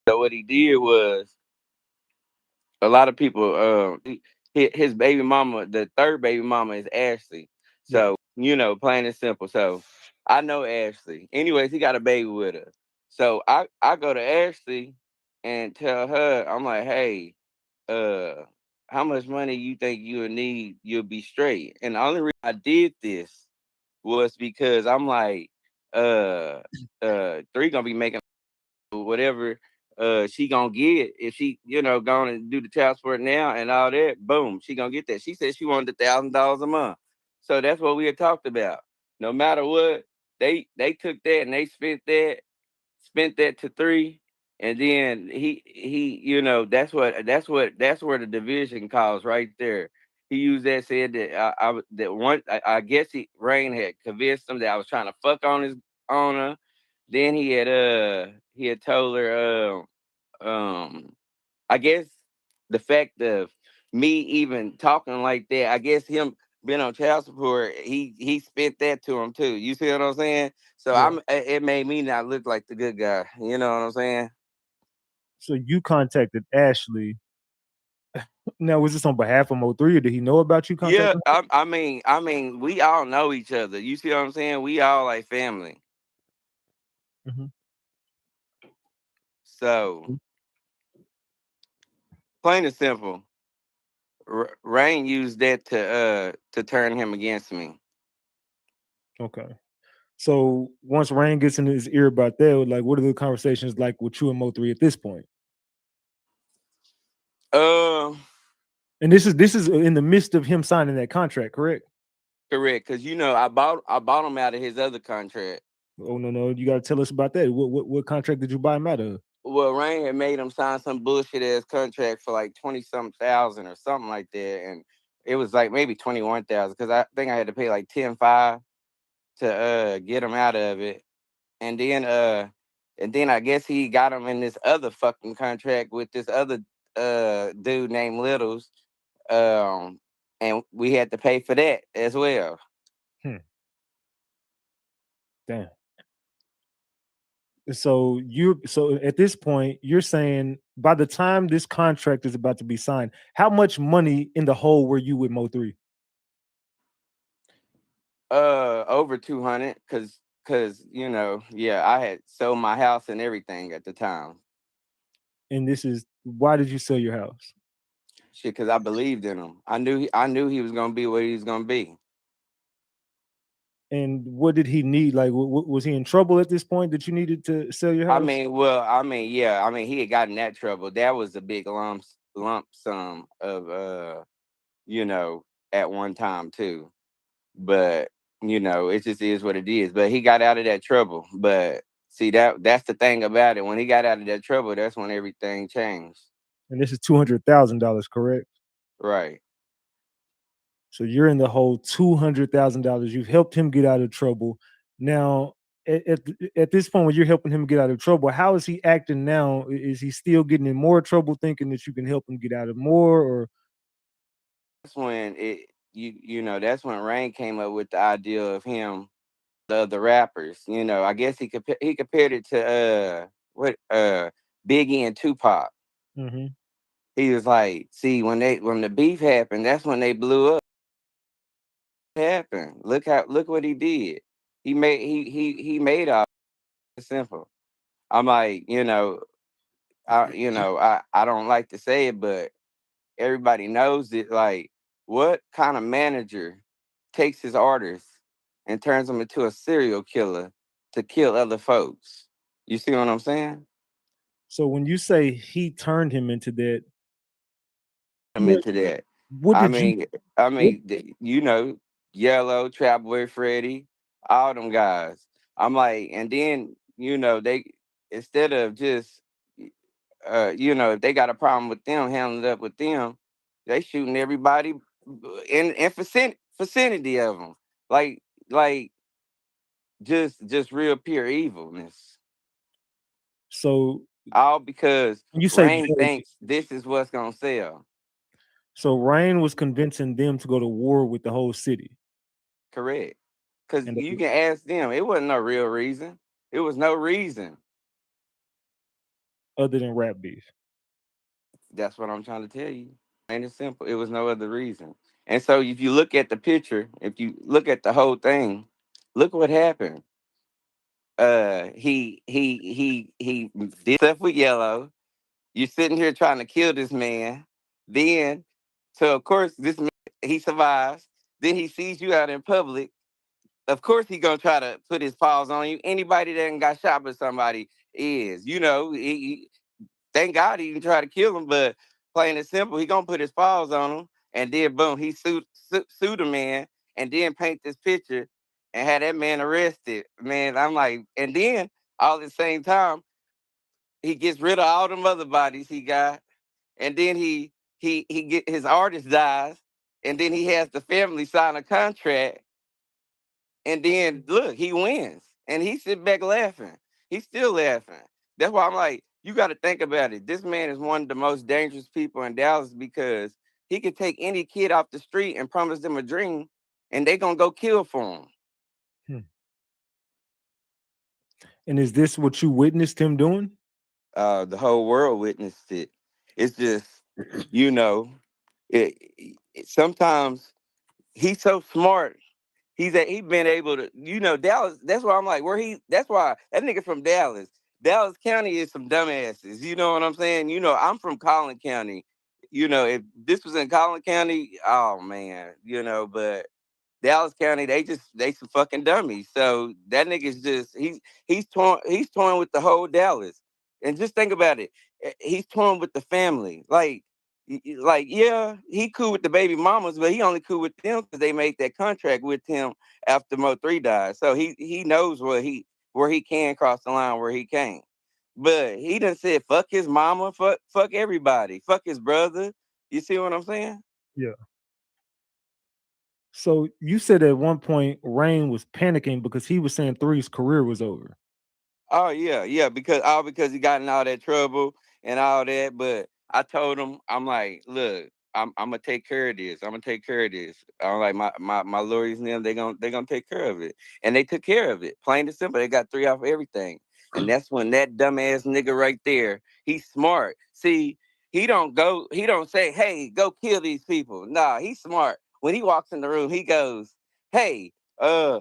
So what he did was a lot of people. His baby mama, the third baby mama, is Ashley. Yeah. So plain and simple. So I know Ashley. Anyways, he got a baby with her. So I go to Ashley and tell her, I'm like, hey, uh, how much money you think you'll need? You'll be straight. And the only reason I did this was because I'm like, uh, three gonna be making whatever she gonna get if she gonna do the child support now and all that. Boom, she gonna get that. She said she wanted $1,000 a month, so that's what we had talked about. No matter what, they took that and they spent that to three, and then he that's where the division calls right there. He used that, said that that one I guess Rain had convinced him that I was trying to fuck on her. Then he had told her I guess the fact of me even talking like that, I guess him being on child support, he spent that to him too. You see what I'm saying? So Yeah. it made me not look like the good guy. You know what I'm saying? So you contacted Ashley. Now, was this on behalf of Mo3, or did he know about you Yeah, contacting I mean, we all know each other. You see what I'm saying? We all like family. her? So plain and simple, Rain used that to turn him against me. Okay. So once Rain gets in his ear about that, like, what are the conversations like with you and Mo3 at this point? Uh, And this is in the midst of him signing that contract, correct? Correct, because I bought him out of his other contract. Oh no, no, you got to tell us about that. What contract did you buy him out of? Well, Rain had made him sign some bullshit ass contract for like 20 something thousand or something like that, and it was like maybe 21,000 because I think I had to pay like 10.5 to get him out of it, and then I guess he got him in this other fucking contract with this other dude named Littles, um, and we had to pay for that as well. Hmm, damn. So at this point, you're saying by the time this contract is about to be signed, how much money in the hole were you with Mo3? Over 200, cause yeah, I had sold my house and everything at the time. And this is why did you sell your house? Shit, cause I believed in him. I knew he was gonna be what he was gonna be. And what did he need? Like, was he in trouble at this point that you needed to sell your I house? mean, well, I mean, yeah, I mean, he had gotten that trouble. That was a big lump sum of you know, at one time too. But it just is what it is. But he got out of that trouble. But see, that's the thing about it. When he got out of that trouble, that's when everything changed. And this is $200,000, correct? Right. So you're in the hole $200,000. You've helped him get out of trouble. Now, at this point, when you're helping him get out of trouble, how is he acting now? Is he still getting in more trouble, thinking that you can help him get out of more? Or That's when that's when Rain came up with the idea of him, the rappers. I guess he compared it to what Biggie and Tupac. Mhm. He was like, see, when the beef happened, that's when they blew up. Happened. Look what he did. He made all simple. I'm like, I don't like to say it, but everybody knows it. Like, what kind of manager takes his orders and turns them into a serial killer to kill other folks? You see what I'm saying? so when you say he turned him into that, I'm what into that. what I did you? mean, I What, mean, Yellow, Trap Boy Freddy, all them guys. I'm like, and then they, instead of just if they got a problem with them, handling it up with them, they shooting everybody in vicinity of them, like just real pure evilness. so All because when you say Rain they, thinks this is what's gonna sell. so Rain was convincing them to go to war with the whole city, Correct. Because and you can ask them. It wasn't no real reason. It was no reason. other than rap beef? That's what I'm trying to tell you. Plain and simple. It was no other reason. And so if you look at the picture, if you look at the whole thing, look what happened. He did stuff with Yellow. You're sitting here trying to kill this man. Then, so of course this man, he survives. Then he sees you out in public. Of course he gonna try to put his paws on you. Anybody that ain't got shot by somebody is, thank God he didn't try to kill him, but plain and simple, he gonna put his paws on him, and then boom, he sued a man, and then paint this picture and had that man arrested. Man, I'm like, and then all at the same time, he gets rid of all them other bodies he got, and then he get his artist dies, and then he has the family sign a contract, and then look, he wins. And he sit back laughing. He's still laughing. That's why I'm like, you got to think about it. This man is one of the most dangerous people in Dallas because he could take any kid off the street and promise them a dream, and they gonna go kill for him. Hmm. And is this what you witnessed him doing? The whole world witnessed it. It's just, you know, sometimes he's so smart. He been able to, Dallas. That's why I'm like, where he. That's why that nigga from Dallas. Dallas County is some dumbasses. You know what I'm saying? I'm from Collin County. If this was in Collin County, oh man, but Dallas County, they some fucking dummies. So that nigga's just he's torn with the whole Dallas. And just think about it. He's torn with the family. Like yeah, he cool with the baby mamas, but he only cool with them because they made that contract with him after Mo 3 died. So he knows where he can cross the line, where he can't. But he done said fuck his mama, fuck everybody, fuck his brother. You see what I'm saying? Yeah. So you said at one point Rain was panicking because he was saying Three's career was over. Oh yeah, yeah, because he got in all that trouble and all that. But I told him, I'm like, look, I'm gonna take care of this. I'm gonna take care of this. I'm like my lawyers and them, they gonna take care of it. And they took care of it. Plain and simple. They got 3 off everything. And that's when that dumbass nigga right there, he's smart. See, he don't say, hey, go kill these people. Nah, he's smart. When he walks in the room, he goes, hey, uh,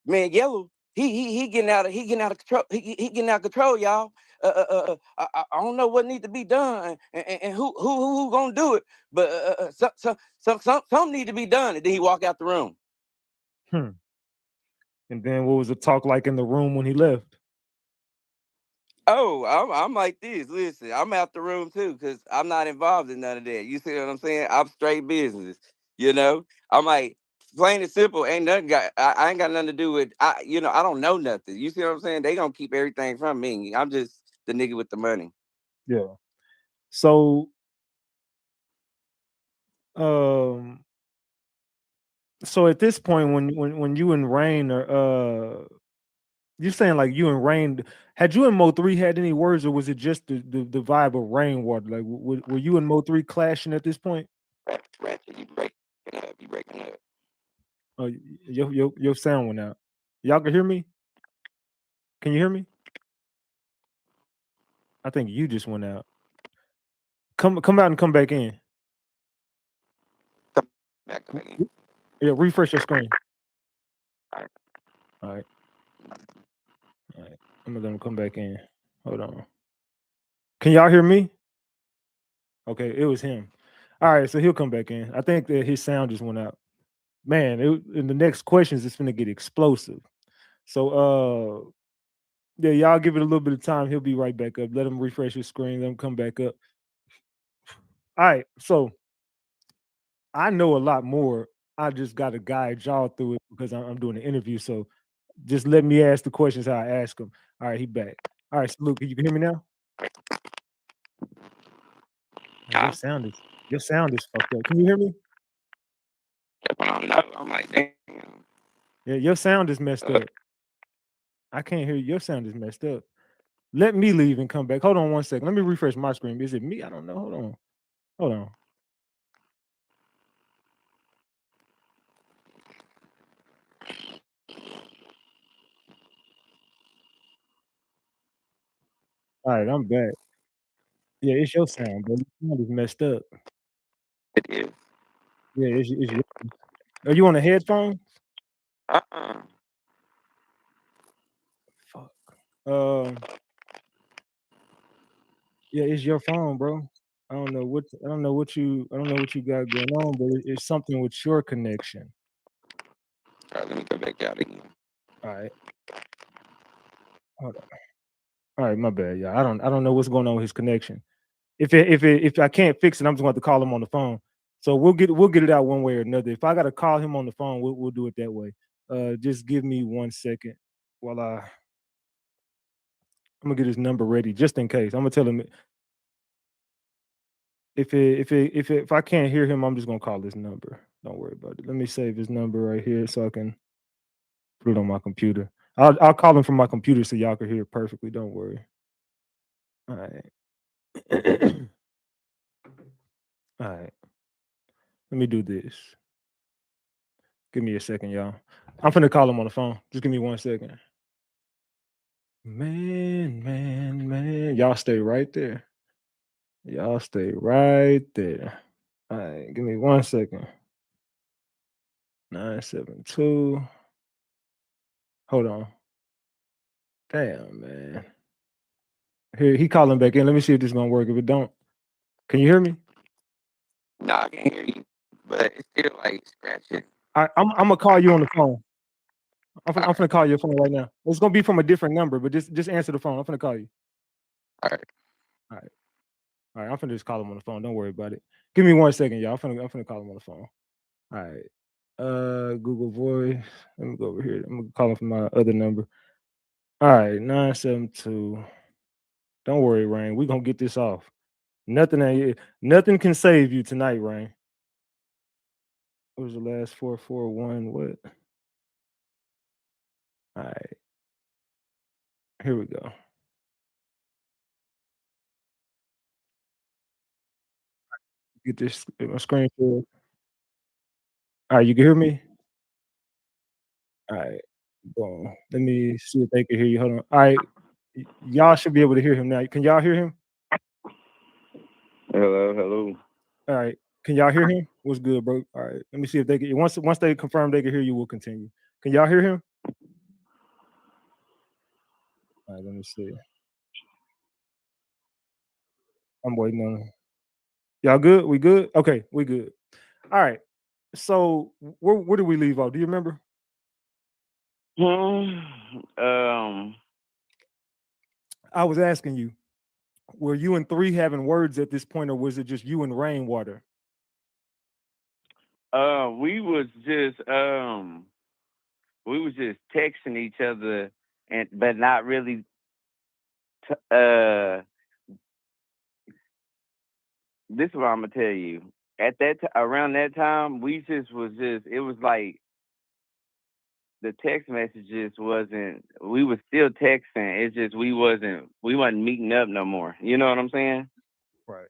man, Yellow, he getting out of control. He getting out of control, y'all. I don't know what needs to be done and who gonna do it, but some need to be done. And then he walk out the room. Hmm. And then what was the talk like in the room when he left? Oh, I'm like this. Listen, I'm out the room too because I'm not involved in none of that. You see what I'm saying? I'm straight business. I'm like plain and simple. Ain't nothing got. I ain't got nothing to do with. I don't know nothing. You see what I'm saying? They gonna keep everything from me. I'm just the nigga with the money. Yeah. So um so at this point when you and Rain are you're saying like you and Rain had you and Mo 3 had any words or was it just the vibe of Rainwater? Like were you and Mo 3 clashing at this point? Ratchet, you breaking up. You breaking up. Oh, your sound went out. Y'all can hear me? Can you hear me? I think you just went out. Come out and come back in. Back R- again. r- Yeah, refresh your screen. All right. All right, all right. I'm gonna let him come back in. Hold on. Can y'all hear me? Okay, it was him. All right, so he'll come back in. I think that his sound just went out. Man, in the next questions, it's gonna get explosive. So, yeah, y'all give it a little bit of time. He'll be right back up. Let him refresh his screen. Let him come back up. All right, so I know a lot more. I just got to guide y'all through it because I'm doing an interview. So just let me ask the questions how I ask them. All right, he back. All right, so Luke, you can hear me now? Man, Huh? your sound is fucked up. Can you hear me? That's what I know. I'm like, damn. Yeah, your sound is messed up. I can't hear you. Your sound is messed up. Let me leave and come back. Hold on one second. Let me refresh my screen. Is it me? I don't know. Hold on. Hold on. All right, I'm back. Yeah, it's your sound, bro. Your sound is messed up. It is. Yeah, it's your. Are you on a headphone? Uh-uh. Fuck. Um. Yeah, it's your phone, bro. I don't know what you got going on, but it's something with your connection. All right, let me go back out again. All right. Hold on. All right, my bad. Yeah, I don't know what's going on with his connection. If I can't fix it, I'm just going to call him on the phone. So we'll get it out one way or another. If I got to call him on the phone, we'll do it that way. Just give me 1 second while I'm gonna get his number ready just in case. I'm gonna tell him if I can't hear him, I'm just gonna call his number. Don't worry about it. Let me save his number right here so I can put it on my computer. I'll call him from my computer so y'all can hear it perfectly. Don't worry. All right. All right. Let me do this. Give me a second, y'all. I'm finna call him on the phone. Just give me 1 second. Man. Y'all stay right there. Y'all stay right there. All right, give me 1 second. 972. Hold on. Damn, man. Here, he calling back in. Let me see if this is gonna work. If it don't, can you hear me? No, I can hear you, but it's still like scratching. I'm gonna call you on the phone. All I'm right, finna call your phone right now. It's gonna be from a different number, but just answer the phone. I'm finna call you. all right. All right, all right. I'm finna just call him on the phone. Don't worry about it. Give me 1 second, y'all. I'm finna call him on the phone. All right. Google Voice. Let me go over here. I'm gonna call him from my other number. All right, 972. Don't worry, Rain. We gonna get this off. Nothing can save you tonight, Rain. What was the last 441? What? All right, here we go. Get this my screen full. All right, you can hear me? All right. Boom. Let me see if they can hear you. Hold on. All right. Y'all should be able to hear him now. Can y'all hear him? Hello, hello. All right. Can y'all hear him? What's good, bro? All right. Let me see if they can once they confirm they can hear you, we'll continue. Can y'all hear him? All right, let me see. I'm waiting on y'all good? We good? Okay, we good. All right. So where did we leave off? Do you remember? Um, I was asking you, were you and three having words at this point, or was it just you and Rainwater? we was just texting each other, and but not really. This is what I'm gonna tell you. At around that time, we just was just. It was like the text messages wasn't. We was still texting. It's just we wasn't meeting up no more. You know what I'm saying? Right.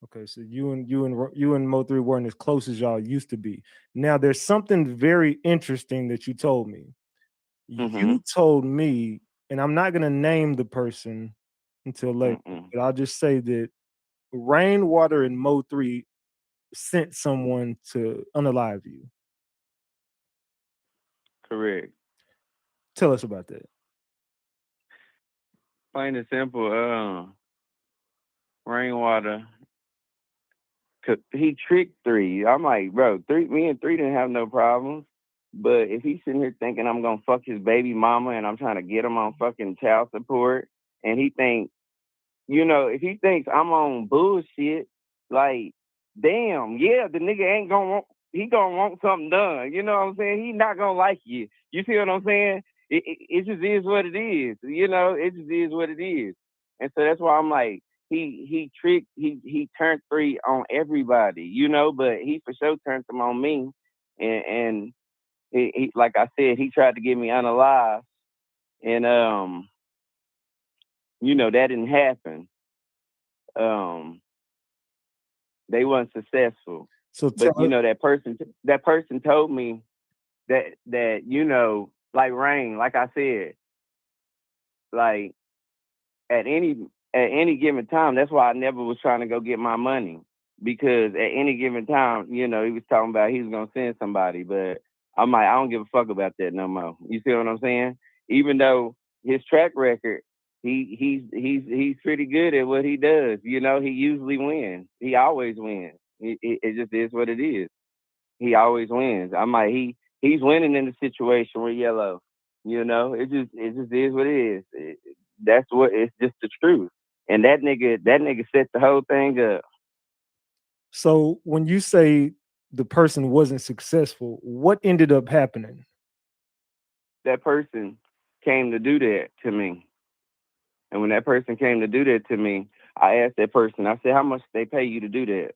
Okay, so you and Mo3 weren't as close as y'all used to be. Now there's something very interesting that you told me. Mm-hmm. You told me, and I'm not gonna name the person until later, Mm-mm. but I'll just say that Rainwater and Mo3 sent someone to unalive you. Correct. Tell us about that. Plain and simple. Rainwater. He tricked three. I'm like, bro, me and three didn't have no problems. But if he's sitting here thinking I'm gonna fuck his baby mama and I'm trying to get him on fucking child support, and he think if he thinks I'm on bullshit, like, damn, yeah, the nigga ain't gonna want, he gonna want something done. You know what I'm saying? He not gonna like you. You see what I'm saying? It just is what it is. It just is what it is. And so that's why I'm like, he turned three on everybody, but he for sure turned them on me. And he like I said, he tried to get me unalive, and that didn't happen. Um, they weren't successful. So But tell that person told me that like Rain, like I said, like at any given time, that's why I never was trying to go get my money, because at any given time, he was talking about he was gonna send somebody, but I'm like, I don't give a fuck about that no more. You see what I'm saying? Even though his track record, he's pretty good at what he does. He usually wins. He always wins. It just is what it is. He always wins. I'm like, he's winning in the situation with Yellow. It just is what it is. That's what it's just the truth. And that nigga set the whole thing up. So when you say the person wasn't successful, what ended up happening? That person came to do that to me. And when that person came to do that to me, I asked that person, I said, how much they pay you to do that?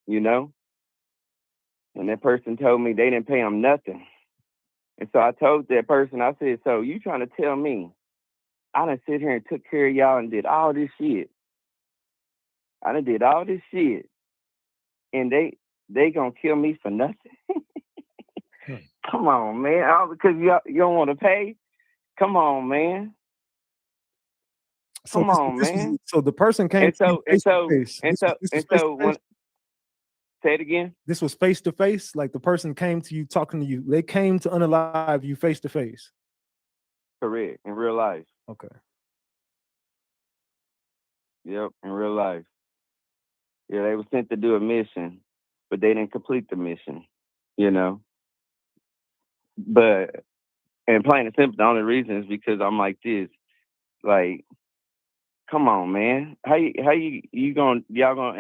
You know? And that person told me they didn't pay him nothing. And so I told that person, I said, so you trying to tell me I done sit here and took care of y'all and did all this shit. I done did all this shit. And they gonna kill me for nothing? Hmm. Come on, man. All because you don't want to pay? Come on, man. So Come on, man. the person came And to you so and face to so face. and so This was and face to so when face. say it again. This was face to face. Like the person came to you talking to you. They came to unalive you face to face. Correct. In real life. Okay. Yep, in real life. Yeah, they were sent to do a mission, but they didn't complete the mission, you know. But and plain and simple, the only reason is because I'm like this. Like, come on, man. How you gonna y'all gonna